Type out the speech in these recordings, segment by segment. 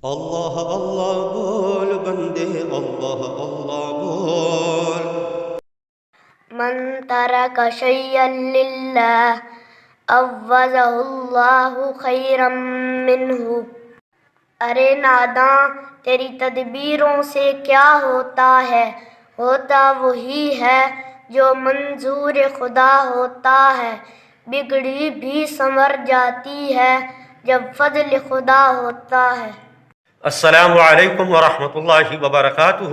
اللہ اللہ بول بندے، اللہ اللہ بول۔ من ترک شیئا للہ عوضہ اللہ خیرا منہ۔ ارے ناداں، تیری تدبیروں سے کیا ہوتا ہے؟ ہوتا وہی ہے جو منظور خدا ہوتا ہے۔ بگڑی بھی سنور جاتی ہے جب فضل خدا ہوتا ہے۔ السلام علیکم ورحمۃ اللہ وبرکاتہ۔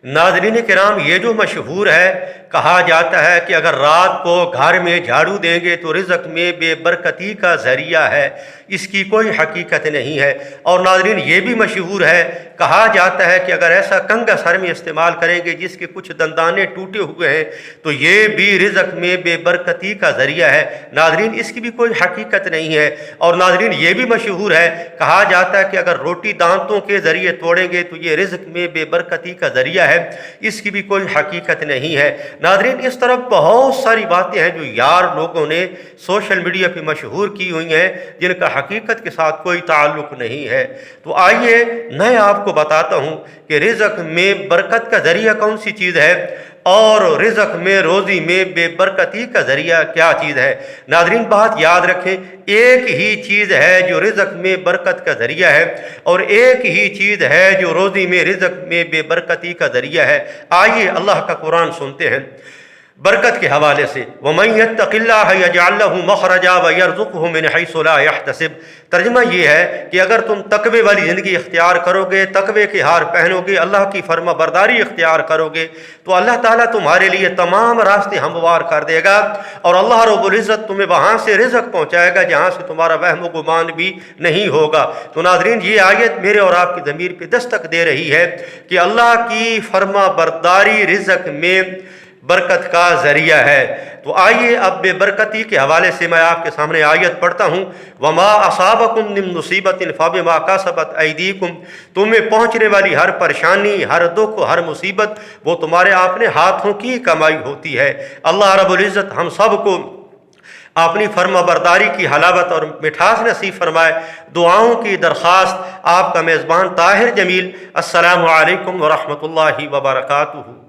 ناظرین کرام، یہ جو مشہور ہے، کہا جاتا ہے کہ اگر رات کو گھر میں جھاڑو دیں گے تو رزق میں بے برکتی کا ذریعہ ہے، اس کی کوئی حقیقت نہیں ہے۔ اور ناظرین یہ بھی مشہور ہے، کہا جاتا ہے کہ اگر ایسا کنگھا سر میں استعمال کریں گے جس کے کچھ دندانے ٹوٹے ہوئے ہیں تو یہ بھی رزق میں بے برکتی کا ذریعہ ہے۔ ناظرین اس کی بھی کوئی حقیقت نہیں ہے۔ اور ناظرین یہ بھی مشہور ہے، کہا جاتا ہے کہ اگر روٹی دانتوں کے ذریعے توڑیں گے تو یہ رزق میں بے برکتی کا ذریعہ ہے، اس کی بھی کوئی حقیقت نہیں ہے۔ ناظرین اس طرح بہت ساری باتیں ہیں جو یار لوگوں نے سوشل میڈیا پہ مشہور کی ہوئی ہیں، جن کا حقیقت کے ساتھ کوئی تعلق نہیں ہے۔ تو آئیے میں آپ کو بتاتا ہوں کہ رزق میں برکت کا ذریعہ کون سی چیز ہے اور رزق میں روزی میں بے برکتی کا ذریعہ کیا چیز ہے۔ ناظرین بات یاد رکھیں، ایک ہی چیز ہے جو رزق میں برکت کا ذریعہ ہے اور ایک ہی چیز ہے جو روزی میں رزق میں بے برکتی کا ذریعہ ہے۔ آئیے اللہ کا قرآن سنتے ہیں برکت کے حوالے سے۔ وَمَن يَتَّقِ اللَّهَ يَجْعَل لَّهُ مَخْرَجًا وَيَرْزُقْهُ مِنْ حَيْثُ لَا يَحْتَسِبُ۔ ترجمہ یہ ہے کہ اگر تم تقوی والی زندگی اختیار کرو گے، تقوی کے ہار پہنو گے، اللہ کی فرما برداری اختیار کرو گے تو اللہ تعالیٰ تمہارے لیے تمام راستے ہموار کر دے گا، اور اللہ رب العزت تمہیں وہاں سے رزق پہنچائے گا جہاں سے تمہارا وہم و گمان بھی نہیں ہوگا۔ تو ناظرین یہ آیت میرے اور آپ کی ضمیر پہ دستک دے رہی ہے کہ اللہ کی فرما برداری رزق میں برکت کا ذریعہ ہے۔ تو آئیے اب بے برکتی کے حوالے سے میں آپ کے سامنے آیت پڑھتا ہوں۔ وَمَا أَصَابَكُم مِّن مُّصِيبَةٍ فَبِمَا كَسَبَتْ أَيْدِيكُم۔ تمہیں پہنچنے والی ہر پریشانی، ہر دکھ، ہر مصیبت وہ تمہارے اپنے ہاتھوں کی کمائی ہوتی ہے۔ اللہ رب العزت ہم سب کو اپنی فرما برداری کی حلاوت اور مٹھاس نصیب فرمائے۔ دعاؤں کی درخواست، آپ کا میزبان طاہر جمیل۔ السلام علیکم ورحمۃ اللہ وبرکاتہ۔